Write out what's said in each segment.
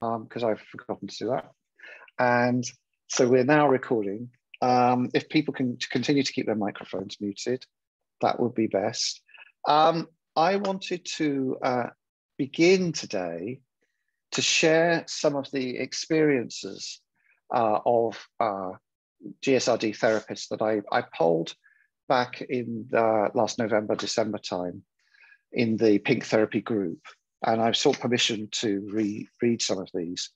because I've forgotten to do that. And so we're now recording. If people can continue to keep their microphones muted, that would be best. I wanted to begin today to share some of the experiences of GSRD therapists that I polled back in last November, December time in the Pink Therapy group. And I've sought permission to read some of these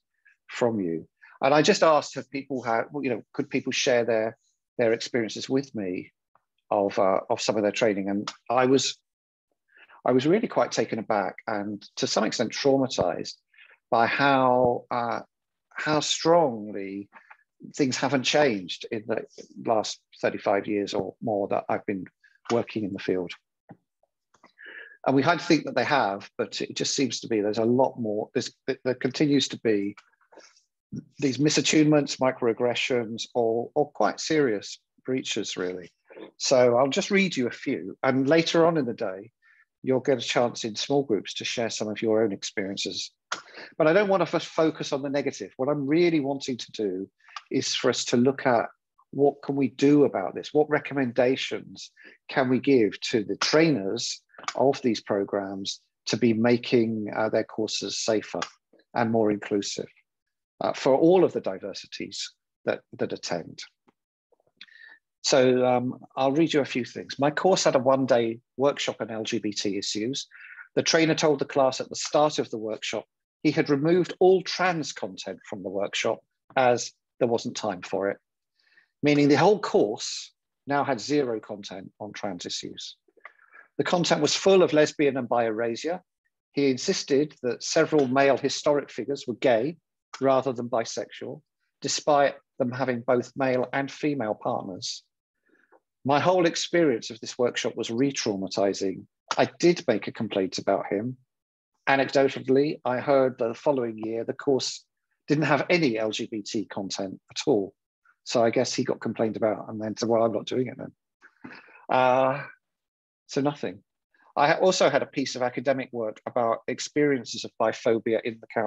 from you. And I just asked if people had, could people share their experiences with me of some of their training? And I was really quite taken aback and to some extent traumatized by how strongly things haven't changed in the last 35 years or more that I've been working in the field. And we had to think that they have, but it just seems to be there's a lot more. There continues to be these misattunements, microaggressions, or quite serious breaches, really. So I'll just read you a few. And later on in the day, you'll get a chance in small groups to share some of your own experiences. But I don't want to focus on the negative. What I'm really wanting to do is for us to look at what can we do about this? What recommendations can we give to the trainers of these programs to be making their courses safer and more inclusive for all of the diversities that attend? So I'll read you a few things. My course had a one-day workshop on LGBT issues. The trainer told the class at the start of the workshop he had removed all trans content from the workshop as there wasn't time for it, meaning the whole course now had zero content on trans issues. The content was full of lesbian and bi erasure. He insisted that several male historic figures were gay rather than bisexual, despite them having both male and female partners. My whole experience of this workshop was re-traumatizing. I did make a complaint about him. Anecdotally, I heard the following year, the course didn't have any LGBT content at all. So I guess he got complained about and then said, well, I'm not doing it then. So nothing. I also had a piece of academic work about experiences of biphobia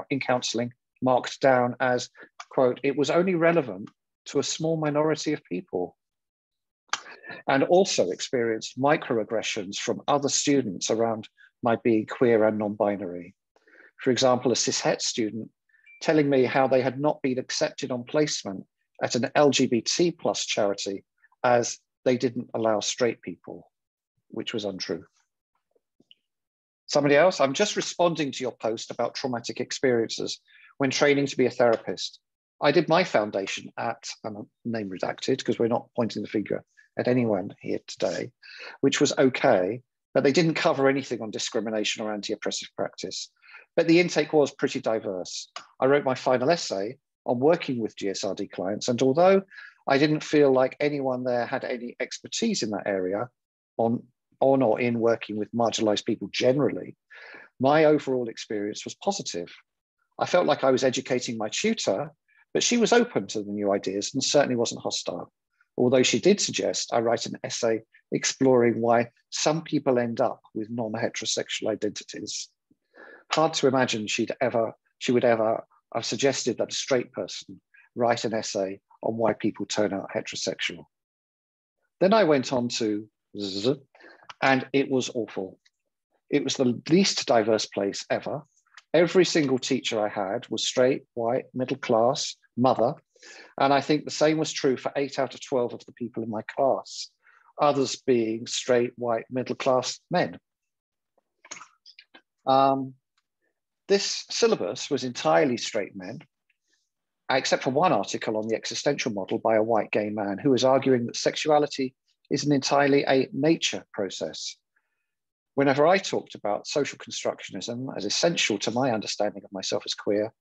in counselling, marked down as, quote, it was only relevant to a small minority of people. And also experienced microaggressions from other students around my being queer and non-binary. For example, a cishet student telling me how they had not been accepted on placement at an LGBT plus charity as they didn't allow straight people, which was untrue. Somebody else, I'm just responding to your post about traumatic experiences when training to be a therapist. I did my foundation at, name redacted because we're not pointing the finger at anyone here today, which was okay, but they didn't cover anything on discrimination or anti-oppressive practice. But the intake was pretty diverse. I wrote my final essay on working with GSRD clients, and although I didn't feel like anyone there had any expertise in that area on or in working with marginalized people generally, my overall experience was positive. I felt like I was educating my tutor, but she was open to the new ideas and certainly wasn't hostile. Although she did suggest I write an essay exploring why some people end up with non-heterosexual identities. Hard to imagine she would ever have suggested that a straight person write an essay on why people turn out heterosexual. Then I went on to, and it was awful. It was the least diverse place ever. Every single teacher I had was straight, white, middle class, mother. And I think the same was true for 8 out of 12 of the people in my class, others being straight, white, middle class men. This syllabus was entirely straight men, except for one article on the existential model by a white gay man who was arguing that sexuality is entirely a nature process. Whenever I talked about social constructionism as essential to my understanding of myself as queer,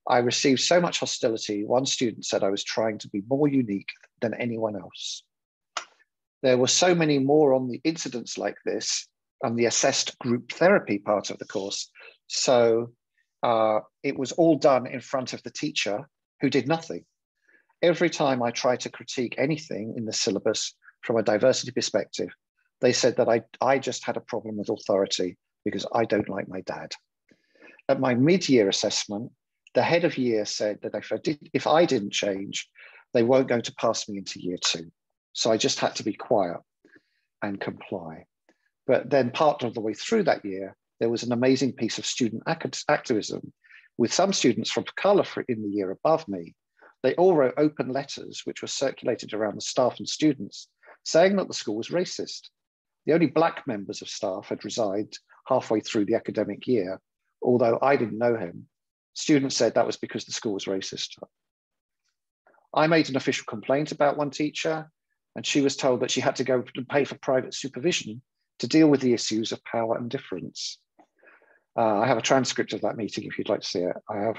I received so much hostility. One student said I was trying to be more unique than anyone else. There were so many more on the incidents like this on the assessed group therapy part of the course. So it was all done in front of the teacher who did nothing. Every time I tried to critique anything in the syllabus from a diversity perspective, they said that I just had a problem with authority because I don't like my dad. At my mid-year assessment, the head of year said that if I didn't change, they weren't going to pass me into year 2. So I just had to be quiet and comply. But then part of the way through that year, there was an amazing piece of student activism with some students from colour in the year above me. They all wrote open letters, which were circulated around the staff and students, saying that the school was racist. The only black members of staff had resigned halfway through the academic year, although I didn't know him. Students said that was because the school was racist. I made an official complaint about one teacher, and she was told that she had to go and pay for private supervision to deal with the issues of power and difference. I have a transcript of that meeting if you'd like to see it. I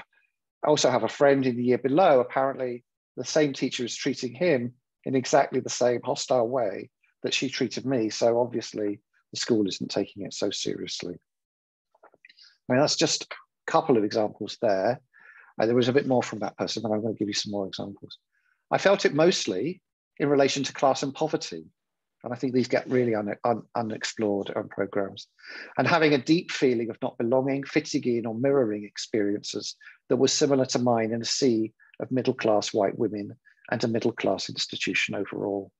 also have a friend in the year below. Apparently, the same teacher is treating him in exactly the same hostile way that she treated me. So obviously, the school isn't taking it so seriously. I mean, that's just a couple of examples there. There was a bit more from that person, and I'm going to give you some more examples. I felt it mostly in relation to class and poverty. And I think these get really unexplored on programs. And having a deep feeling of not belonging, fitting in, or mirroring experiences that was similar to mine in a sea of middle-class white women and a middle-class institution overall.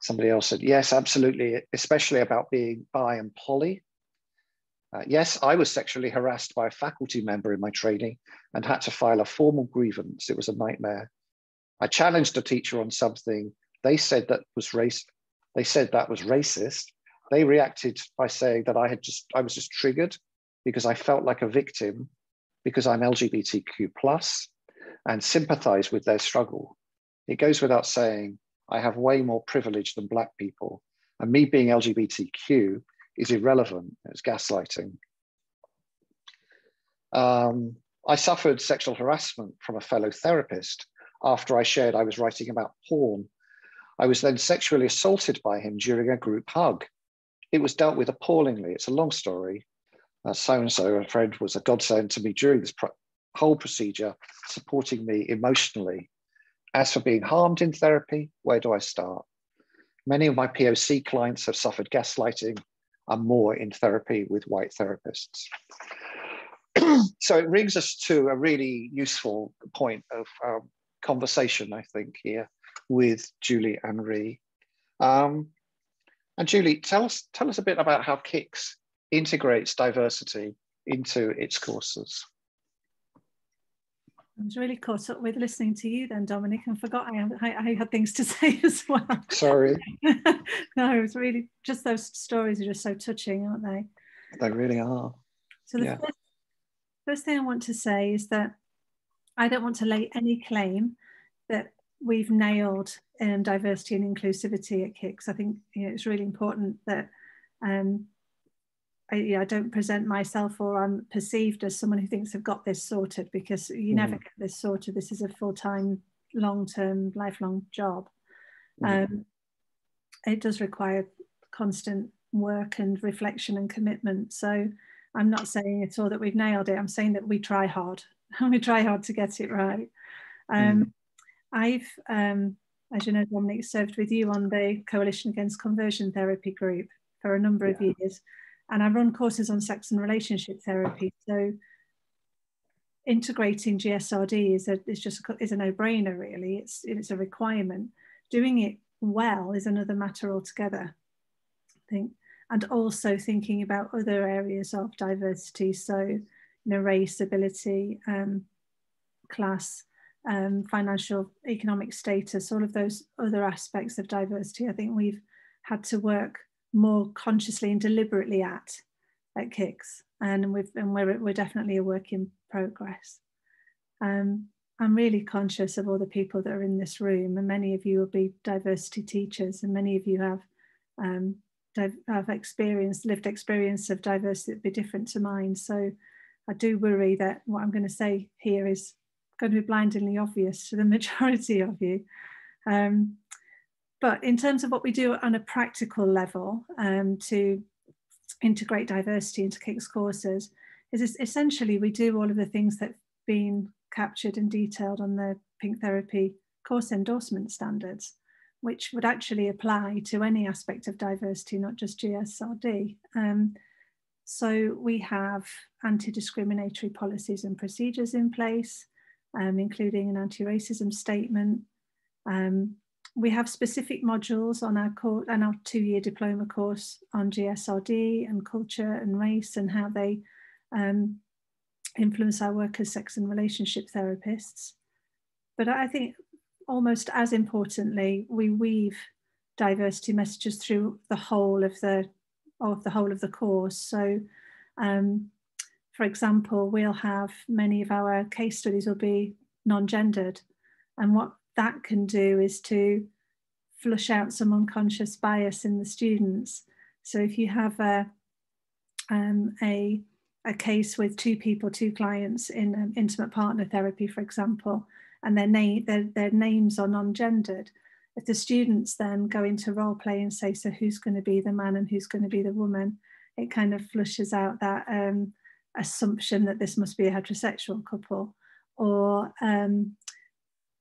Somebody else said, yes, absolutely, especially about being bi and poly. Yes, I was sexually harassed by a faculty member in my training and had to file a formal grievance. It was a nightmare. I challenged a teacher on something. They said that was racist. They reacted by saying that I was just triggered because I felt like a victim because I'm LGBTQ+ and sympathize with their struggle. It goes without saying, I have way more privilege than Black people, and me being LGBTQ is irrelevant. It's gaslighting. I suffered sexual harassment from a fellow therapist after I shared I was writing about porn. I was then sexually assaulted by him during a group hug. It was dealt with appallingly. It's a long story. So-and-so, a friend, was a godsend to me during this whole procedure, supporting me emotionally. As for being harmed in therapy, where do I start? Many of my POC clients have suffered gaslighting and more in therapy with white therapists. So it brings us to a really useful point of conversation, I think, here with Julie and Ree. And Julie, tell us a bit about how KICS integrates diversity into its courses. I was really caught up with listening to you then, Dominic, and forgot I had things to say as well. Sorry. No, it was really, just those stories are just so touching, aren't they? They really are. So the first thing I want to say is that I don't want to lay any claim that we've nailed diversity and inclusivity at KICS. I think it's really important that I don't present myself or I'm perceived as someone who thinks I've got this sorted, because you never get this sorted. This is a full-time, long-term, lifelong job. It does require constant work and reflection and commitment. So I'm not saying at all that we've nailed it. I'm saying that we try hard and we try hard to get it right. I've, as you know, Dominic, served with you on the Coalition Against Conversion Therapy group for a number of years. And I run courses on sex and relationship therapy. So integrating GSRD is a no-brainer, really. It's a requirement. Doing it well is another matter altogether, I think. And also thinking about other areas of diversity. So, race, ability, class, financial, economic status, all of those other aspects of diversity, I think we've had to work more consciously and deliberately at KICS, and we're definitely a work in progress. I'm really conscious of all the people that are in this room, and many of you will be diversity teachers, and many of you have lived experience of diversity that be different to mine. So I do worry that what I'm going to say here is going to be blindingly obvious to the majority of you. But in terms of what we do on a practical level to integrate diversity into KICS courses, is essentially we do all of the things that have been captured and detailed on the Pink Therapy course endorsement standards, which would actually apply to any aspect of diversity, not just GSRD. So we have anti-discriminatory policies and procedures in place, including an anti-racism statement. We have specific modules on our 2-year diploma course on GSRD and culture and race and how they influence our work as sex and relationship therapists. But I think almost as importantly, we weave diversity messages through the whole of the course. So, for example, we'll have many of our case studies will be non-gendered, and what that can do is to flush out some unconscious bias in the students. So if you have a case with two clients in intimate partner therapy, for example, and their names are non-gendered, if the students then go into role play and say, so who's going to be the man and who's going to be the woman, it kind of flushes out that assumption that this must be a heterosexual couple. Or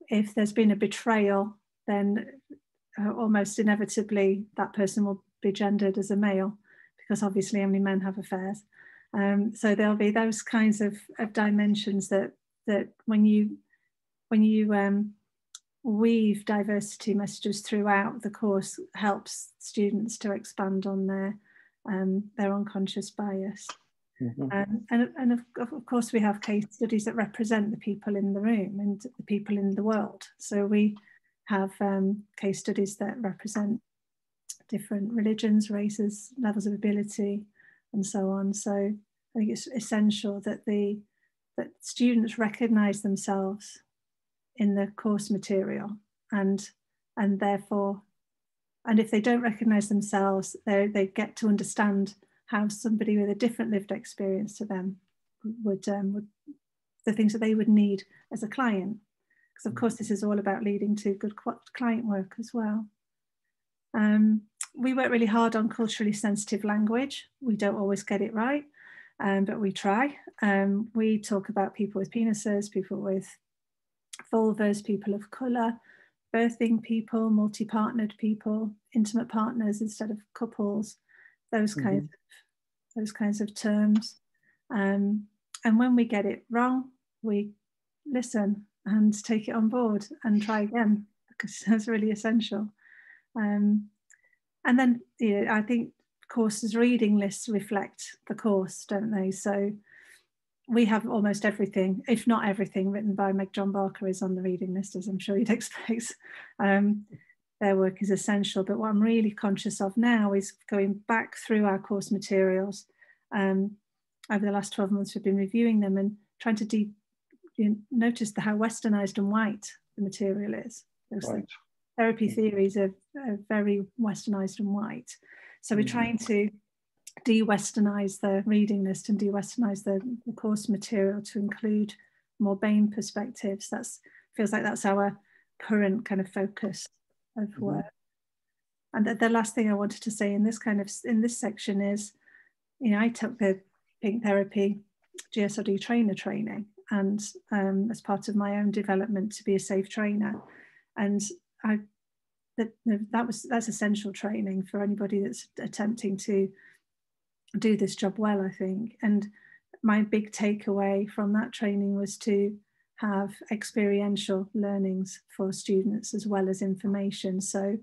if there's been a betrayal, then almost inevitably that person will be gendered as a male, because obviously only men have affairs. So there'll be those kinds of dimensions that when you weave diversity messages throughout the course, helps students to expand on their unconscious bias. And of course we have case studies that represent the people in the room and the people in the world. So we have case studies that represent different religions, races, levels of ability, and so on. So I think it's essential that that students recognise themselves in the course material, and therefore, and if they don't recognise themselves, they get to understand how somebody with a different lived experience to them would the things that they would need as a client. Because of course this is all about leading to good client work as well. We work really hard on culturally sensitive language. We don't always get it right, but we try. We talk about people with penises, people with vulvas, people of colour, birthing people, multi-partnered people, intimate partners instead of couples, those kinds of terms. And when we get it wrong, we listen and take it on board and try again, because that's really essential. And then I think courses reading lists reflect the course, don't they? So we have almost everything, if not everything, written by Meg John Barker is on the reading list, as I'm sure you'd expect. Their work is essential. But what I'm really conscious of now is going back through our course materials. Over the last 12 months, we've been reviewing them and trying to notice how westernized and white the material is. Right. Therapy theories are very westernized and white. So we're trying to de-westernize the reading list and de-westernize the course material to include more BAME perspectives. Feels like that's our current kind of focus of work. And the last thing I wanted to say in this section is, I took the Pink Therapy GSRD trainer training, and as part of my own development to be a safe trainer, and that's essential training for anybody that's attempting to do this job well, I think. And my big takeaway from that training was to have experiential learnings for students as well as information. So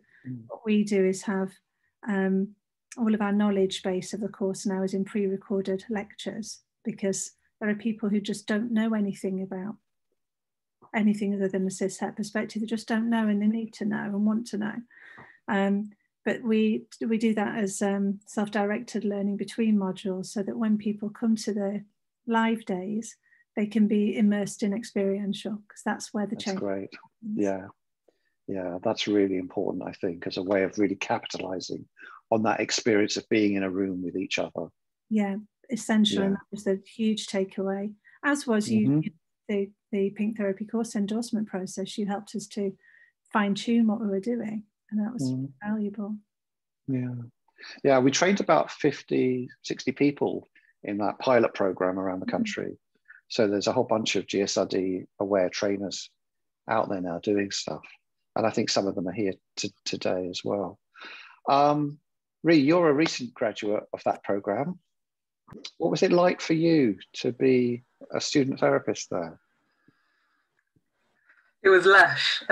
what we do is have all of our knowledge base of the course now is in pre-recorded lectures, because there are people who just don't know anything about anything other than a cis-het perspective. They just don't know, and they need to know and want to know. But we do that as self-directed learning between modules, so that when people come to the live days, they can be immersed in experiential, because that's where the change. That's great. Yeah, that's really important, I think, as a way of really capitalizing on that experience of being in a room with each other. Yeah, essential. And that was a huge takeaway, as was the Pink Therapy course endorsement process. You helped us to fine-tune what we were doing, and that was valuable. Yeah, we trained about 50, 60 people in that pilot program around the country. So there's a whole bunch of GSRD aware trainers out there now doing stuff. And I think some of them are here today as well. Ree, you're a recent graduate of that program. What was it like for you to be a student therapist there? It was lush.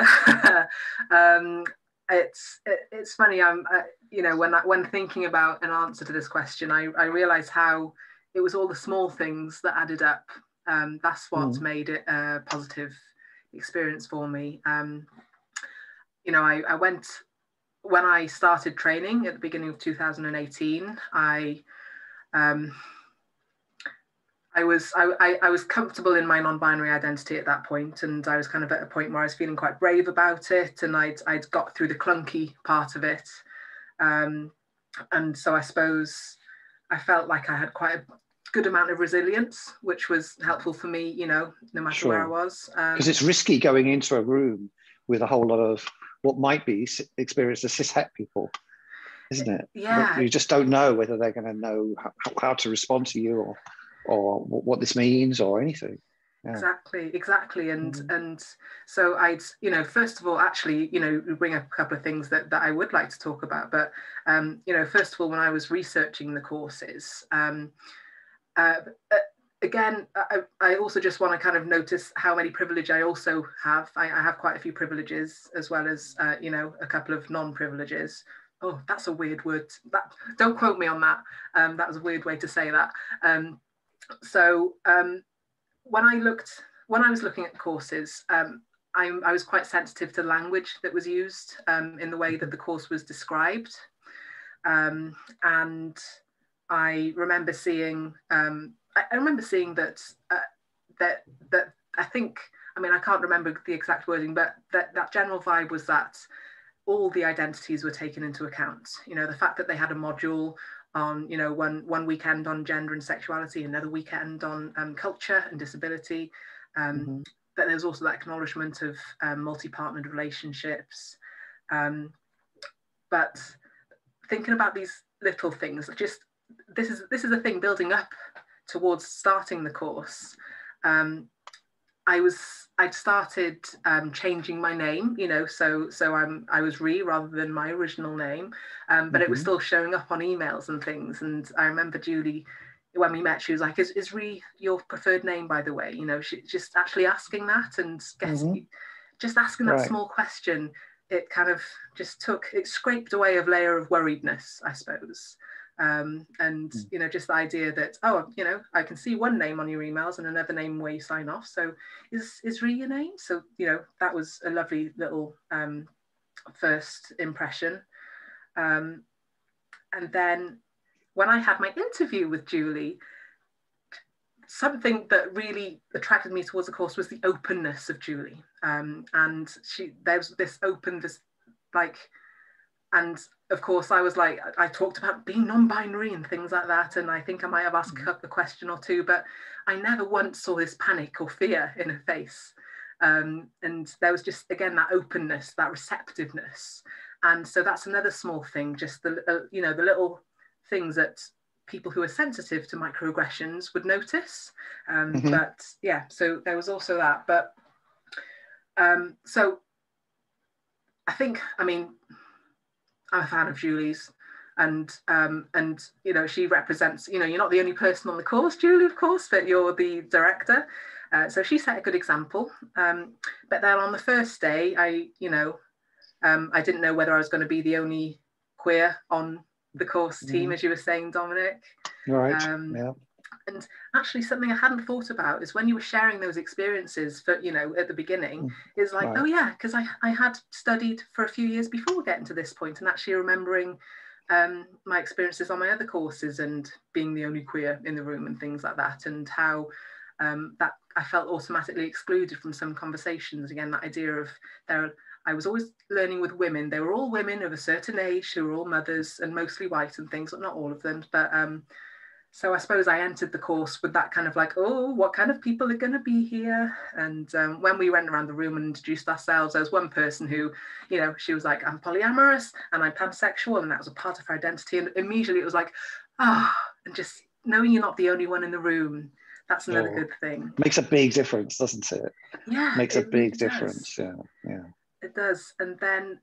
It's funny. When thinking about an answer to this question, I realised how it was all the small things that added up. That's what made it a positive experience for me. I went when I started training at the beginning of 2018. I was comfortable in my non-binary identity at that point, and I was kind of at a point where I was feeling quite brave about it, and I'd got through the clunky part of it, and so I suppose I felt like I had quite a good amount of resilience, which was helpful for me, no matter where I was. Because it's risky going into a room with a whole lot of what might be experienced as cishet people, isn't it? Yeah. You just don't know whether they're going to know how to respond to you or what this means or anything. Yeah. Exactly. And so I'd, first of all, actually, bring up a couple of things that I would like to talk about. But, first of all, when I was researching the courses, again, I also just want to kind of notice how many privilege I also have. I have quite a few privileges, as well as, a couple of non-privileges. Oh, that's a weird word. Don't quote me on that. That was a weird way to say that. When I was looking at courses, I was quite sensitive to language that was used in the way that the course was described. And I remember seeing that I think, I can't remember the exact wording, but that general vibe was that all the identities were taken into account. The fact that they had a module on, one weekend on gender and sexuality, another weekend on culture and disability. But there's also that acknowledgement of multi-partnered relationships. But thinking about these little things, just this is a thing building up towards starting the course. I'd started changing my name, so I was Ree rather than my original name, but it was still showing up on emails and things. And I remember Julie, when we met, she was like, "Is Ree your preferred name, by the way?" She just actually asking that and just asking that small question. It kind of just scraped away a layer of worriedness, I suppose. Just the idea that, I can see one name on your emails and another name where you sign off. So is Ree your name? So, that was a lovely little first impression. And then when I had my interview with Julie, something that really attracted me towards the course was the openness of Julie. And there's this and of course I was like, I talked about being non-binary and things like that. And I think I might have asked a question or two, but I never once saw this panic or fear in her face. And there was just, again, that openness, that receptiveness. And so that's another small thing, just the little things that people who are sensitive to microaggressions would notice. But yeah, so there was also that. But so I think, I'm a fan of Julie's, and she represents, you're not the only person on the course, Julie, of course, but you're the director. So she set a good example. But then on the first day, I didn't know whether I was going to be the only queer on the course team, as you were saying, Dominic. Right. Yeah. And actually, something I hadn't thought about is when you were sharing those experiences at the beginning, is like, oh yeah, because I had studied for a few years before getting to this point, and actually remembering my experiences on my other courses and being the only queer in the room and things like that, and how that I felt automatically excluded from some conversations. Again, that idea of I was always learning with women. They were all women of a certain age who were all mothers and mostly white and things, but not all of them. But so I suppose I entered the course with that kind of like, oh, what kind of people are going to be here? And when we went around the room and introduced ourselves, there was one person who, she was like, I'm polyamorous and I'm pansexual, and that was a part of her identity. And immediately it was like, and just knowing you're not the only one in the room, that's another good thing. Makes a big difference, doesn't it? Yeah. Makes a big difference. Yeah. It does. And then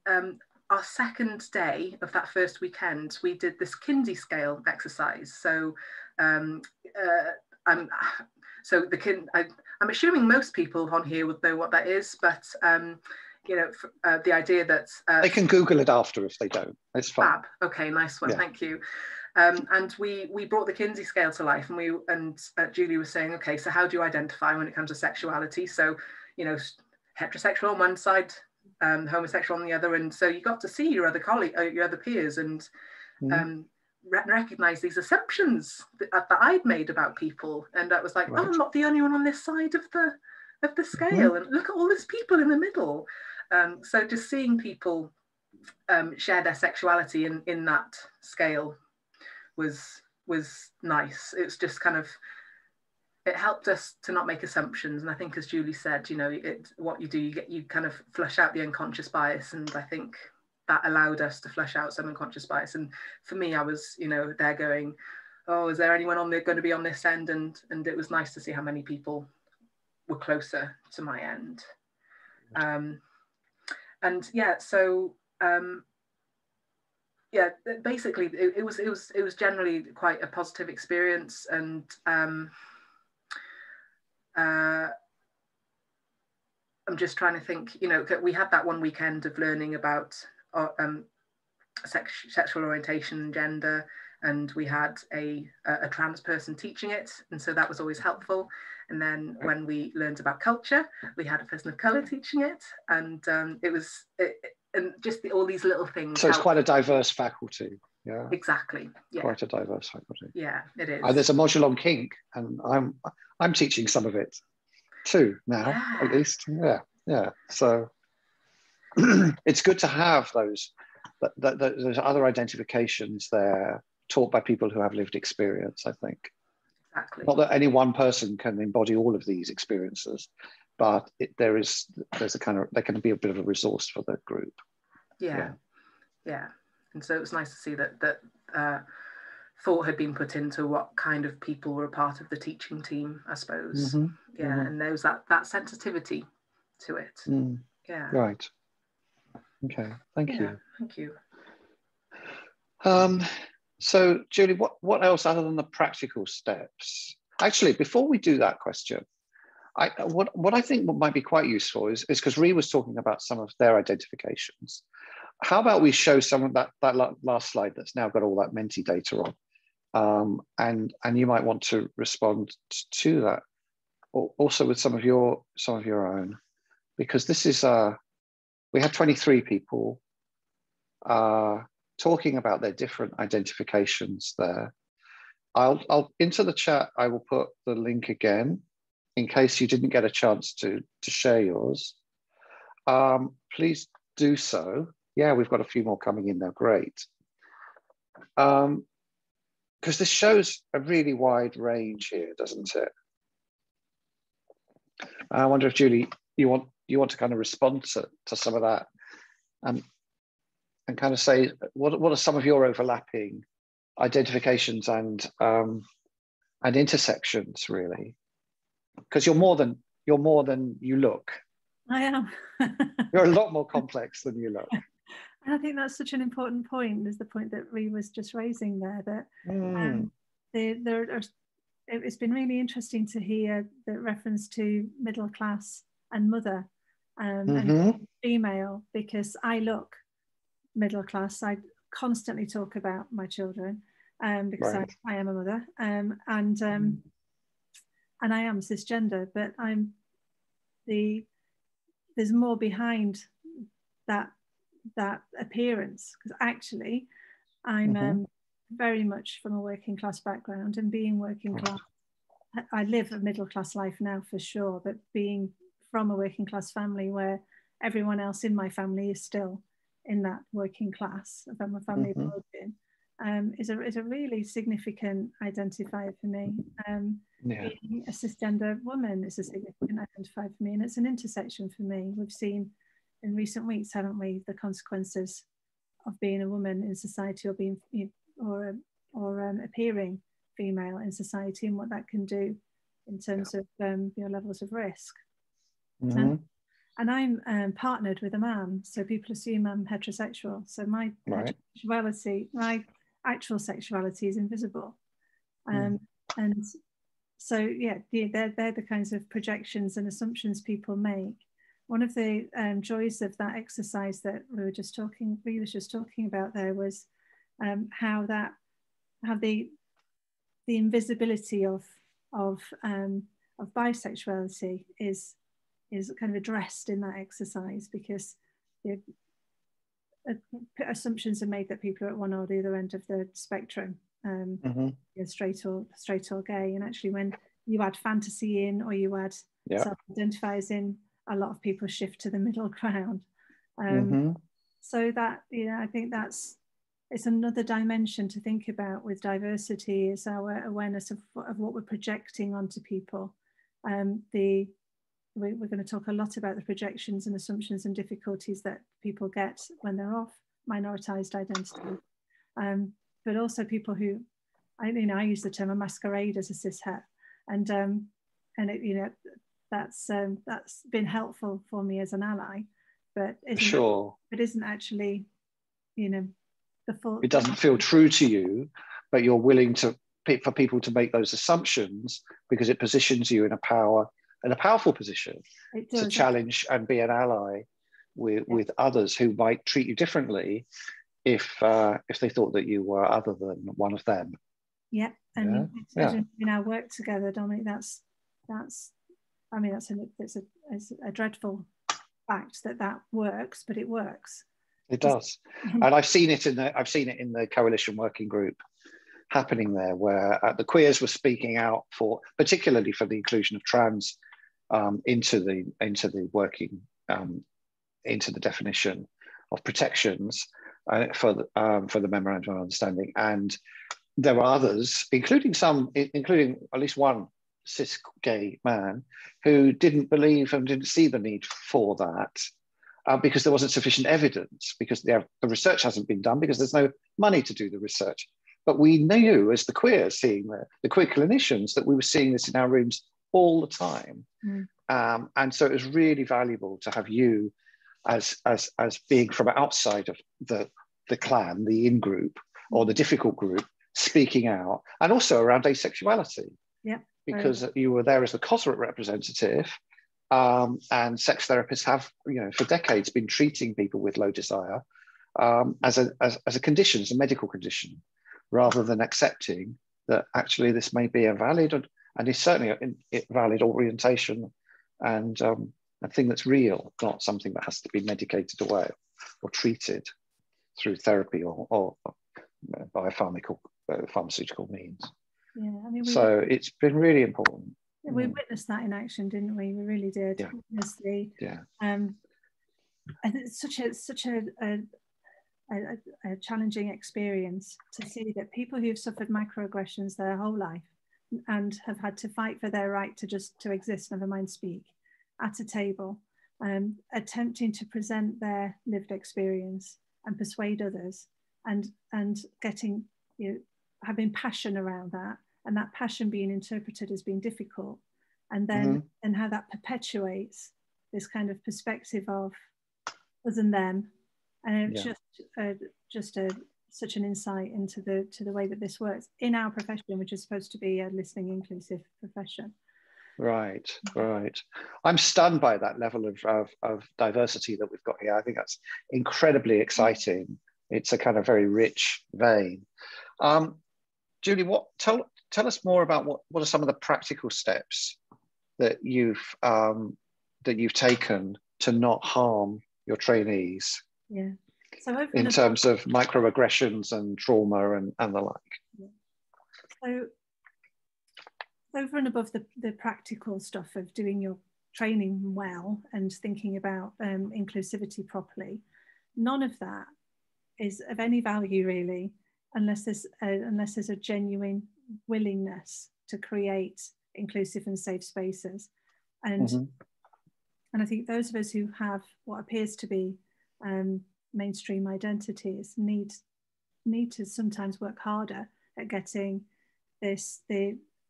our second day of that first weekend, we did this Kinsey scale exercise. So I'm assuming most people on here would know what that is, but you know, the idea that they can Google it after if they don't. It's fine. Fab. Okay, nice one. Yeah. Thank you. And we brought the Kinsey scale to life, and Julie was saying, okay, so how do you identify when it comes to sexuality? So, you know, heterosexual on one side, homosexual on the other, and so you got to see your other your other peers, and recognize these assumptions that I'd made about people, and that was like, oh, I'm not the only one on this side of the scale, and look at all these people in the middle. So just seeing people share their sexuality in that scale was nice. It's just kind of, it helped us to not make assumptions, and I think, as Julie said, you know, what you do, you kind of flush out the unconscious bias, and I think that allowed us to flush out some unconscious bias. And for me, I was, you know, there going, oh, is there anyone going to be on this end? And it was nice to see how many people were closer to my end. And yeah, so yeah, basically it was generally quite a positive experience. And I'm just trying to think, you know, we had that one weekend of learning about sexual orientation and gender, and we had a trans person teaching it, and so that was always helpful. And then when we learned about culture, we had a person of colour teaching it, and and just all these little things. So it's quite a diverse faculty. Yeah, exactly. Yeah, quite a diverse faculty. Yeah, it is. There's a module on kink, and I'm teaching some of it too now, at least. Yeah. So it's good to have those other identifications there, taught by people who have lived experience, I think. Exactly. Not that any one person can embody all of these experiences, but there's a kind of, there can be a bit of a resource for the group. Yeah. And so it was nice to see that thought had been put into what kind of people were a part of the teaching team, I suppose. And there was that sensitivity to it. Yeah. Right. Okay. Thank you. Thank you. So, Julie, what else other than the practical steps? Actually, before we do that question, what I think might be quite useful is because Ree was talking about some of their identifications. How about we show some of that last slide that's now got all that Menti data on, and you might want to respond to that, also with some of your own, because this is we had 23 people talking about their different identifications there. I'll into the chat, I will put the link again in case you didn't get a chance to share yours. Please do so. Yeah, we've got a few more coming in now. Great. Because this shows a really wide range here, doesn't it? I wonder if, Julie, you want to kind of respond to some of that, and kind of say what are some of your overlapping identifications and intersections, really, because you're more than you look. I am. You're a lot more complex than you look. And I think that's such an important point, is the point that Ree was just raising there, that it's been really interesting to hear the reference to middle class and mother and female, because I look middle class. I constantly talk about my children because I am a mother, and I am cisgender, but there's more behind that appearance, because actually I'm very much from a working class background, and being working class, I live a middle class life now for sure, but being from a working class family where everyone else in my family is still in that working class from a family of origin, is a really significant identifier for me. Being a cisgender woman is a significant identifier for me, and it's an intersection for me. We've seen in recent weeks, haven't we, the consequences of being a woman in society, or being appearing female in society, and what that can do in terms of your levels of risk. And I'm partnered with a man, so people assume I'm heterosexual. So my heterosexuality, my actual sexuality is invisible. And so, yeah, they're the kinds of projections and assumptions people make. One of the joys of that exercise that we was just talking about there was how the invisibility of bisexuality is kind of addressed in that exercise, because assumptions are made that people are at one or the other end of the spectrum, straight or gay, and actually when you add fantasy in, or you add self-identifiers in, a lot of people shift to the middle ground. So that, I think it's another dimension to think about with diversity, is our awareness of what we're projecting onto people. We're going to talk a lot about the projections and assumptions and difficulties that people get when they're off minoritized identity, but also people who, I use the term a masquerade as a cishet, and that's been helpful for me as an ally, but isn't actually, the full. It doesn't feel true to you, but you're willing for people to make those assumptions because it positions you in a powerful position to challenge and be an ally with others who might treat you differently if they thought that you were other than one of them. Yeah, and in our work together, Dominic, it's a dreadful fact that works, but it works. It does, and I've seen it in the coalition working group happening there, where the queers were speaking out particularly for the inclusion of trans into the working into the definition of protections for the memorandum of understanding. And there were others, including at least one cis gay man, who didn't believe and didn't see the need for that because there wasn't sufficient evidence, because the research hasn't been done, because there's no money to do the research. But we knew, as the queers, seeing the queer clinicians, that we were seeing this in our rooms all the time. And so it was really valuable to have you as being from outside of the clan, the in-group, or the difficult group, speaking out, and also around asexuality. Yeah. Because you were there as the COSRAT representative, and sex therapists have, for decades been treating people with low desire as a condition, as a medical condition, rather than accepting that actually this may be a valid and is certainly a valid orientation and a thing that's real, not something that has to be medicated away or treated through therapy or by pharmaceutical means. Yeah, so it's been really important. We witnessed that in action, didn't we? We really did. Yeah. And it's such a challenging experience to see that people who've suffered microaggressions their whole life and have had to fight for their right to exist, never mind speak, at a table, attempting to present their lived experience and persuade others, and getting, having passion around that, and that passion being interpreted as being difficult, and then and how that perpetuates this kind of perspective of us and them, and it's just such an insight into the way that this works in our profession, which is supposed to be a listening, inclusive profession. Right. I'm stunned by that level of diversity that we've got here. I think that's incredibly exciting. It's a kind of very rich vein. Julie, tell us more about what are some of the practical steps that you've taken to not harm your trainees? Yeah. So in terms of microaggressions and trauma and the like. Yeah. So over and above the practical stuff of doing your training well and thinking about inclusivity properly, none of that is of any value really, unless there's a genuine willingness to create inclusive and safe spaces. And I think those of us who have what appears to be mainstream identities need to sometimes work harder at getting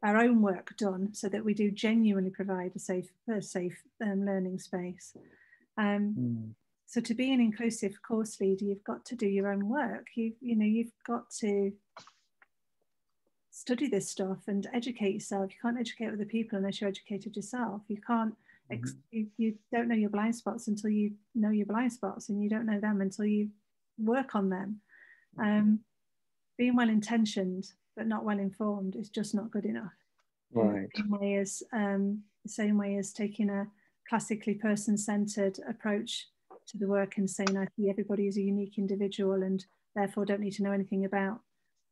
our own work done, so that we do genuinely provide a safe learning space. So to be an inclusive course leader, you've got to do your own work. You've got to study this stuff and educate yourself. You can't educate other people unless you're educated yourself. You can't, you don't know your blind spots until you know your blind spots, and you don't know them until you work on them. Being well intentioned but not well informed is just not good enough. Right. The same way as taking a classically person-centered approach to the work and saying, I see everybody is a unique individual and therefore don't need to know anything about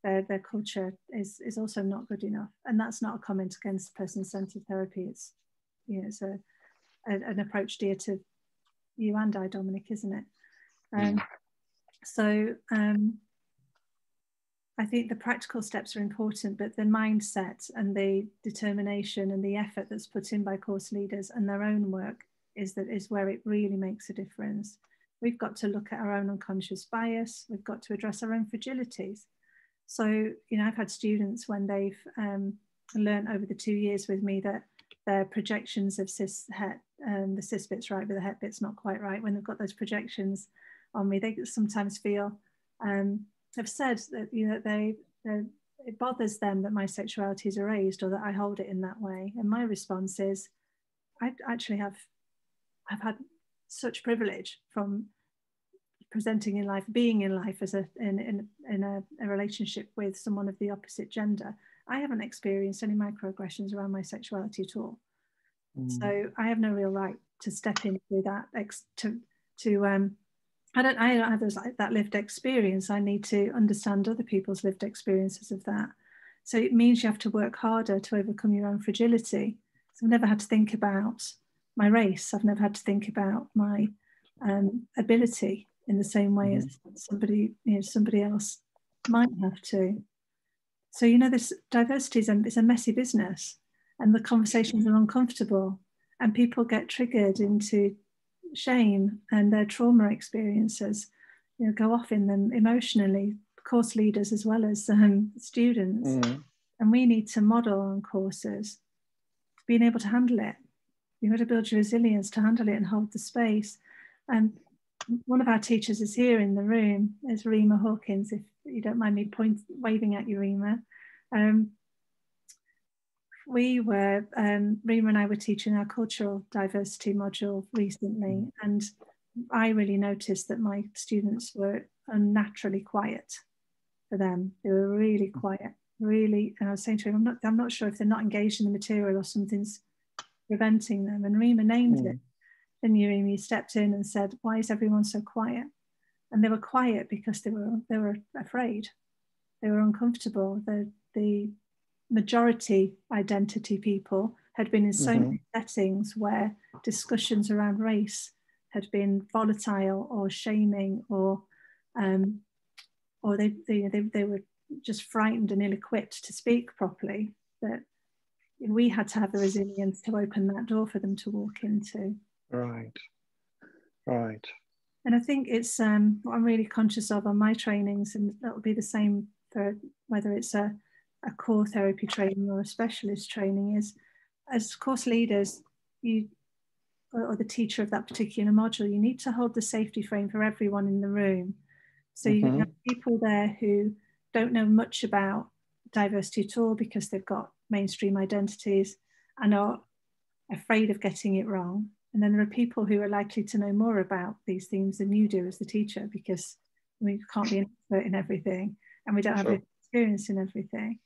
their culture is also not good enough. And that's not a comment against person-centered therapy. It's, it's an approach dear to you and I, Dominic, isn't it? I think the practical steps are important, but the mindset and the determination and the effort that's put in by course leaders and their own work is where it really makes a difference. We've got to look at our own unconscious bias. We've got to address our own fragilities. So, I've had students when they've learned over the 2 years with me that their projections of cis-het, the cis bit's right, but the het bit's not quite right. When they've got those projections on me, they sometimes feel, have said that, it bothers them that my sexuality is erased or that I hold it in that way. And my response is, I've had such privilege from presenting in life, being in life as in a relationship with someone of the opposite gender. I haven't experienced any microaggressions around my sexuality at all. So I have no real right to step into that. I don't have that lived experience. I need to understand other people's lived experiences of that. So it means you have to work harder to overcome your own fragility. So I've never had to think about my race. I've never had to think about my ability in the same way as somebody else might have to. So, this diversity is a messy business, and the conversations are uncomfortable, and people get triggered into shame, and their trauma experiences go off in them emotionally, course leaders as well as students. And we need to model on courses being able to handle it. You've got to build your resilience to handle it and hold the space. And one of our teachers is here in the room, is Rima Hawkins, if you don't mind me waving at you, Rima. Rima and I were teaching our cultural diversity module recently, and I really noticed that my students were unnaturally quiet for them. They were really quiet, really. And I was saying to him, I'm not sure if they're not engaged in the material or something's preventing them. And Rima named it. And Rima stepped in and said, why is everyone so quiet? And they were quiet because they were afraid. They were uncomfortable. The majority identity people had been in so many settings where discussions around race had been volatile or shaming, or they were just frightened and ill-equipped to speak properly, that we had to have the resilience to open that door for them to walk into. Right. And I think it's what I'm really conscious of on my trainings, and that will be the same for whether it's a core therapy training or a specialist training, is as course leaders, or the teacher of that particular module, you need to hold the safety frame for everyone in the room. So you have people there who don't know much about diversity at all because they've got mainstream identities and are afraid of getting it wrong. And then there are people who are likely to know more about these themes than you do as the teacher, because we can't be an expert in everything and we don't have experience in everything.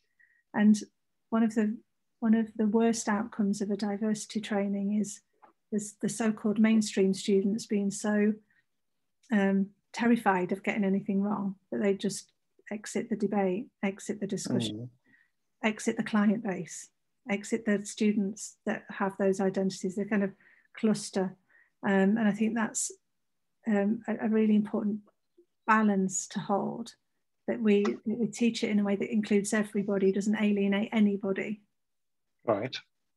And one of the worst outcomes of a diversity training is the so-called mainstream students being so terrified of getting anything wrong that they just exit the debate, exit the discussion, exit the client base, exit the students that have those identities. They kind of cluster. And I think that's a really important balance to hold, that we teach it in a way that includes everybody, doesn't alienate anybody. Right.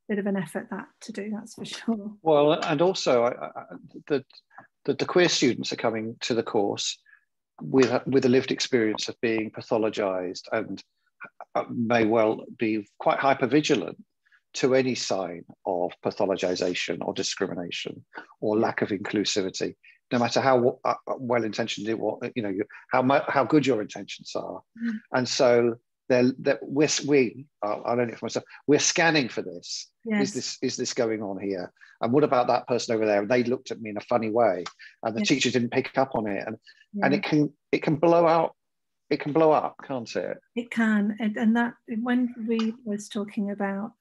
Bit of an effort to do, that's for sure. Well, and also the queer students are coming to the course with a lived experience of being pathologized and may well be quite hypervigilant to any sign of of pathologization or discrimination or lack of inclusivity, no matter how well-intentioned how good your intentions are. And so I don't know for myself, we're scanning for this. Yes. Is this going on here? And what about that person over there? And they looked at me in a funny way, and the teacher didn't pick up on it. And it can blow out. It can blow up, can't it? It can. And that, when we was talking about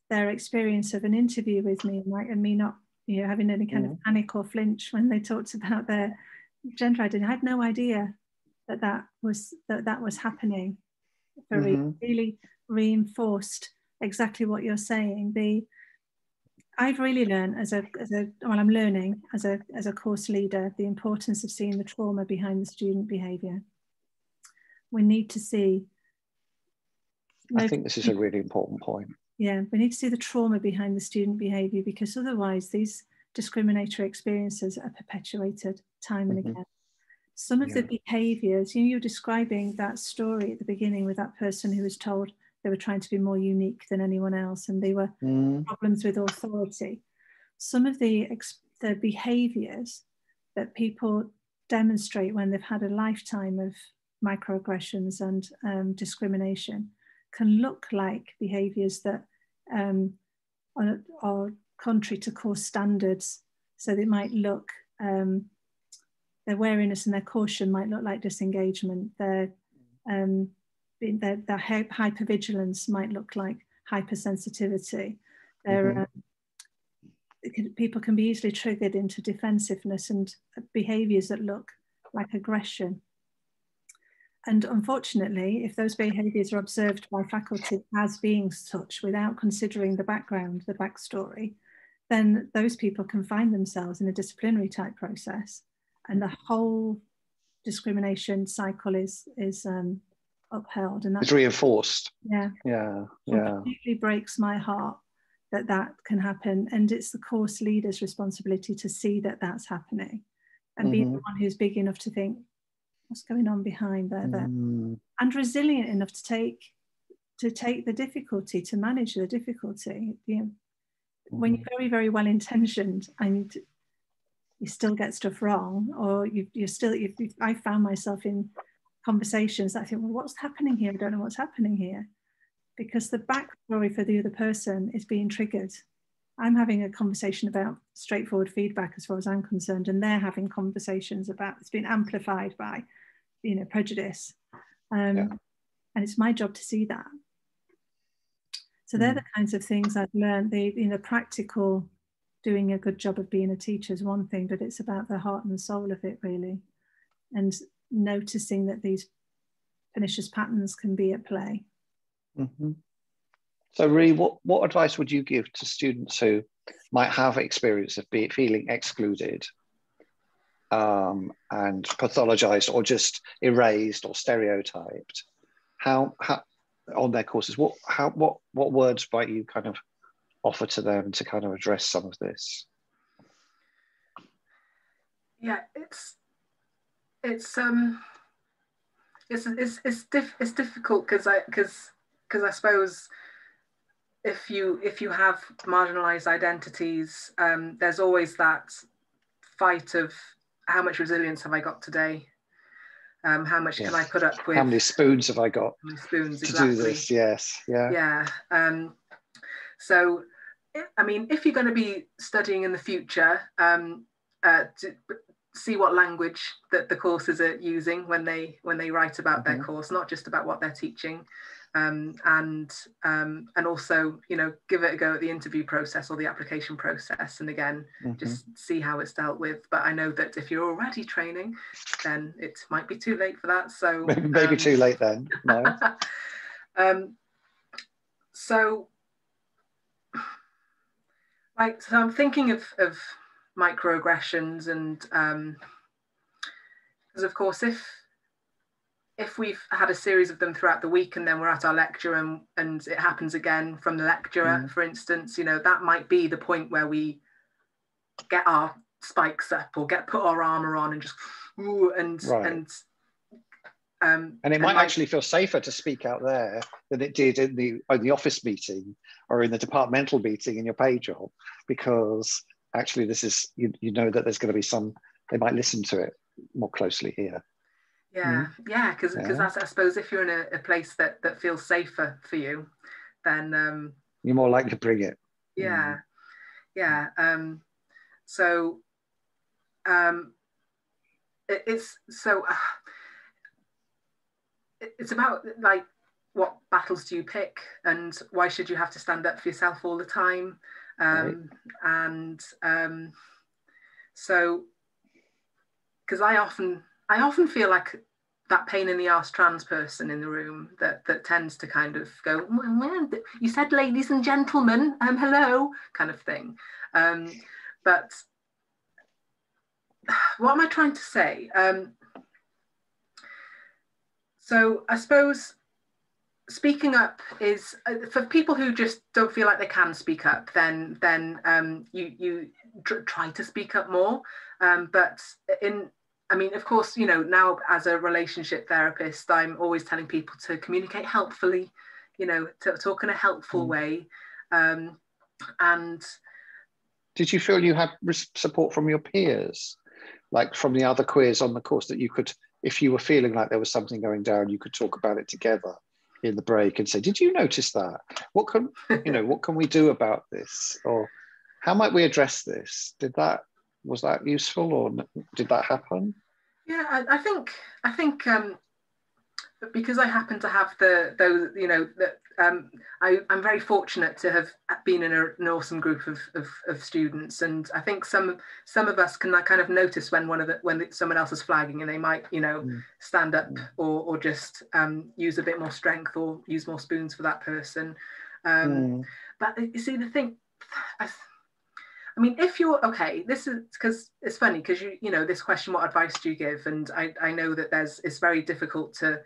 their experience of an interview with me, and me not having any kind of panic or flinch when they talked about their gender identity, I had no idea that was happening. Really reinforced exactly what you're saying. I've really learned I'm learning as a course leader, the importance of seeing the trauma behind the student behaviour. We need to see. I think this is a really important point. Yeah, we need to see the trauma behind the student behaviour, because otherwise these discriminatory experiences are perpetuated time and again. Some of the behaviours, you're describing that story at the beginning with that person who was told they were trying to be more unique than anyone else, and they were problems with authority. Some of the behaviours that people demonstrate when they've had a lifetime of microaggressions and discrimination can look like behaviours that are contrary to course standards. So they might look, their wariness and their caution might look like disengagement. Their hypervigilance might look like hypersensitivity. People can be easily triggered into defensiveness and behaviours that look like aggression. And unfortunately, if those behaviours are observed by faculty as being such without considering the background, the backstory, then those people can find themselves in a disciplinary type process, and the whole discrimination cycle is upheld. And that's reinforced. Yeah. Completely breaks my heart that can happen. And it's the course leader's responsibility to see that that's happening, and be the one who's big enough to think, what's going on behind there, and resilient enough to take the difficulty, to manage the difficulty. When you're very, very well intentioned and you still get stuff wrong, or I found myself in conversations that I think, well, what's happening here? I don't know what's happening here, because the backstory for the other person is being triggered. I'm having a conversation about straightforward feedback as far as I'm concerned, and they're having conversations about it's been amplified by prejudice, and it's my job to see that. So they're the kinds of things I've learned. The practical, doing a good job of being a teacher is one thing, but it's about the heart and the soul of it, really, and noticing that these pernicious patterns can be at play. So really, what advice would you give to students who might have experience of feeling excluded and pathologized, or just erased or stereotyped? How on their courses, what words might you kind of offer to them to kind of address some of this? Yeah, it's difficult because I suppose if you have marginalized identities, there's always that fight of how much resilience have I got today? How much can I put up with? How many spoons have I got? How many spoons, to exactly. do this? Yes, yeah. So, I mean, if you're going to be studying in the future, to see what language that the courses are using when they write about their course, not just about what they're teaching, and also give it a go at the interview process or the application process, and again just see how it's dealt with. But I know that if you're already training, then it might be too late for that. So maybe too late then. No. So I'm thinking of microaggressions, and because of course if we've had a series of them throughout the week, and then we're at our lecture and it happens again from the lecturer, for instance, that might be the point where we get our spikes up or put our armor on and just and it might actually feel safer to speak out there than it did in the office meeting or in the departmental meeting in your pay job, because actually this is, you know that there's going to be they might listen to it more closely here. Because I suppose if you're in a place that feels safer for you, then you're more likely to bring it. It's about, like, what battles do you pick, and why should you have to stand up for yourself all the time? So because I often feel like that pain in the arse trans person in the room that tends to kind of go, well, you said ladies and gentlemen, hello, kind of thing. But what am I trying to say? So I suppose speaking up is, for people who just don't feel like they can speak up, then you try to speak up more. Of course, now as a relationship therapist, I'm always telling people to communicate helpfully, to talk in a helpful way. And did you feel you had support from your peers, like from the other queers on the course, that you could, if you were feeling like there was something going down, you could talk about it together in the break and say, did you notice that? What can we do about this? Or how might we address this? Was that useful, or did that happen? Yeah, I think because I happen to have I'm very fortunate to have been in an awesome group of students, and I think some of us can kind of notice when someone else is flagging, and they might stand up or just use a bit more strength or use more spoons for that person. But you see, the thing, I mean, if you're okay, this is because it's funny, because this question, what advice do you give? And I know that it's very difficult to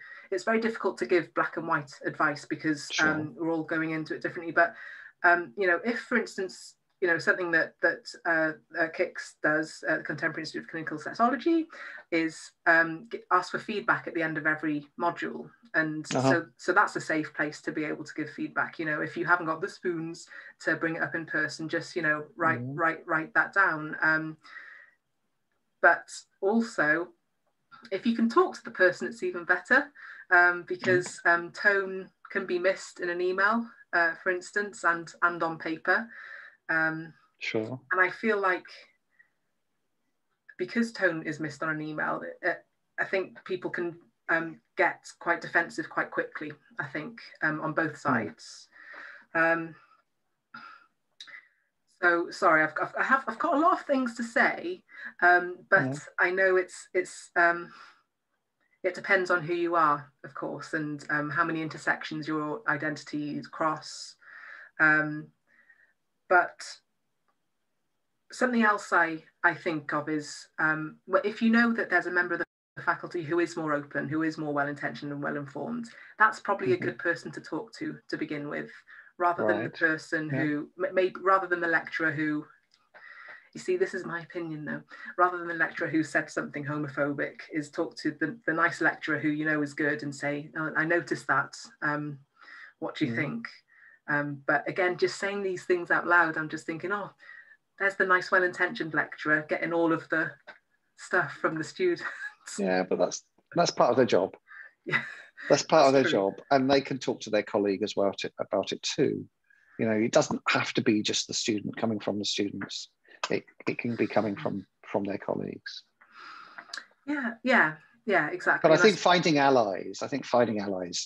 give black and white advice, because we're all going into it differently. But if, for instance, something that KICS does, Contemporary Institute of Clinical Sexology, is ask for feedback at the end of every module, and so that's a safe place to be able to give feedback. If you haven't got the spoons to bring it up in person, just write that down. But also, if you can talk to the person, it's even better, because tone can be missed in an email, for instance, and on paper. Sure. And I feel like, because tone is missed on an email, I think people can get quite defensive quite quickly, I think, on both sides. So sorry, I've got a lot of things to say, but I know it depends on who you are, of course, and how many intersections your identities cross. But something else I think of is, if you know that there's a member of the faculty who is more open, who is more well-intentioned and well-informed, that's probably a good person to talk to begin with, rather than the person who, rather than the lecturer who, you see, this is my opinion though, rather than the lecturer who said something homophobic, is talk to the nice lecturer who is good, and say, oh, I noticed that, what do you think? But again, just saying these things out loud, I'm just thinking, oh, there's the nice, well-intentioned lecturer getting all of the stuff from the students. Yeah, but that's part of their job. Yeah, that's part of their job, and they can talk to their colleague as well about it too. It doesn't have to be just the student coming from the students. It can be coming from their colleagues. Yeah, exactly. But I think finding allies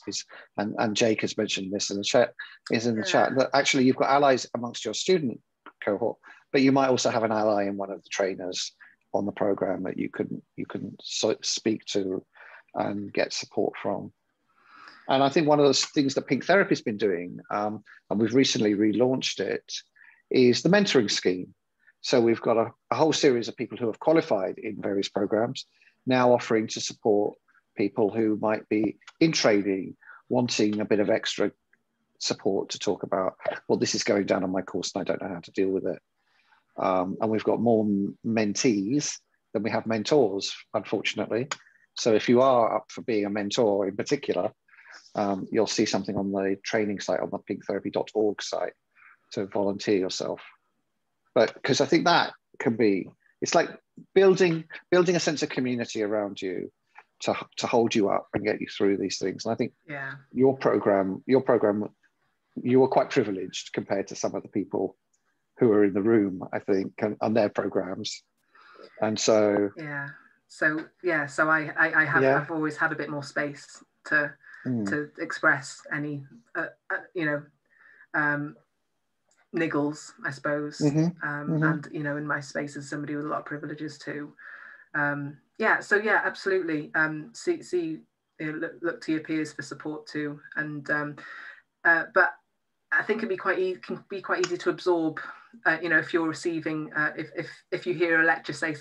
is, and Jake has mentioned this in the chat, that actually you've got allies amongst your student cohort, but you might also have an ally in one of the trainers on the program that you can speak to and get support from. And I think one of those things that Pink Therapy's been doing, and we've recently relaunched it, is the mentoring scheme. So we've got a whole series of people who have qualified in various programs now offering to support people who might be in training, wanting a bit of extra support to talk about, well, this is going down on my course and I don't know how to deal with it. And we've got more mentees than we have mentors, unfortunately. So if you are up for being a mentor in particular, you'll see something on the training site, on the pinktherapy.org site, to volunteer yourself. But because I think that can be, it's like building a sense of community around you to hold you up and get you through these things. And I think your program, you were quite privileged compared to some of the people who are in the room, I think, on their programs. And so I've always had a bit more space to express any niggles, I suppose. And in my space as somebody with a lot of privileges too. Absolutely. Look to your peers for support too. And but I think it can be quite easy to absorb. If you're receiving, if you hear a lecturer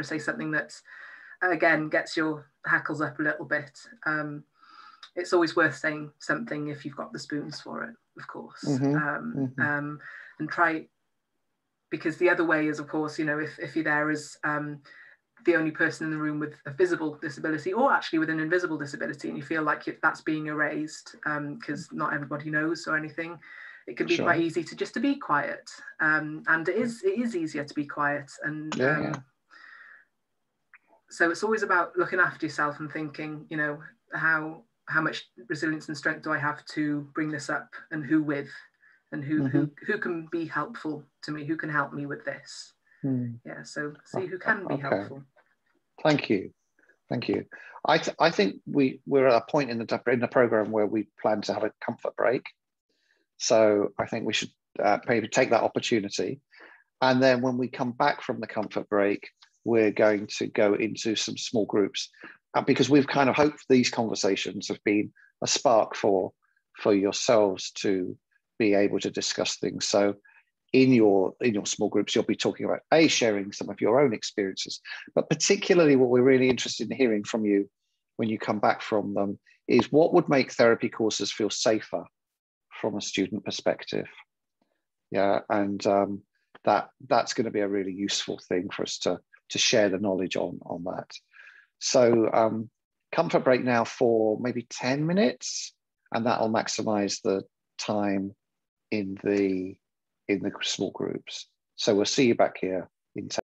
say something that's again gets your hackles up a little bit. It's always worth saying something if you've got the spoons for it, of course. And try, because the other way is, of course, if you're there as the only person in the room with a visible disability, or actually with an invisible disability, and you feel like that's being erased because not everybody knows or anything, it can be quite easy to be quiet. And it is easier to be quiet. And so it's always about looking after yourself and thinking, how much resilience and strength do I have to bring this up, and who with, and who can be helpful to me, who can help me with this. So see who can be helpful. Thank you. I think we're at a point in the program where we plan to have a comfort break. So I think we should maybe take that opportunity. And then when we come back from the comfort break, we're going to go into some small groups, because we've kind of hoped these conversations have been a spark for yourselves to be able to discuss things. So in your small groups, you'll be talking about sharing some of your own experiences, but particularly what we're really interested in hearing from you when you come back from them is what would make therapy courses feel safer from a student perspective. And that's going to be a really useful thing for us to share the knowledge on that. So comfort break now for maybe 10 minutes, and that'll maximize the time in the small groups. So we'll see you back here in 10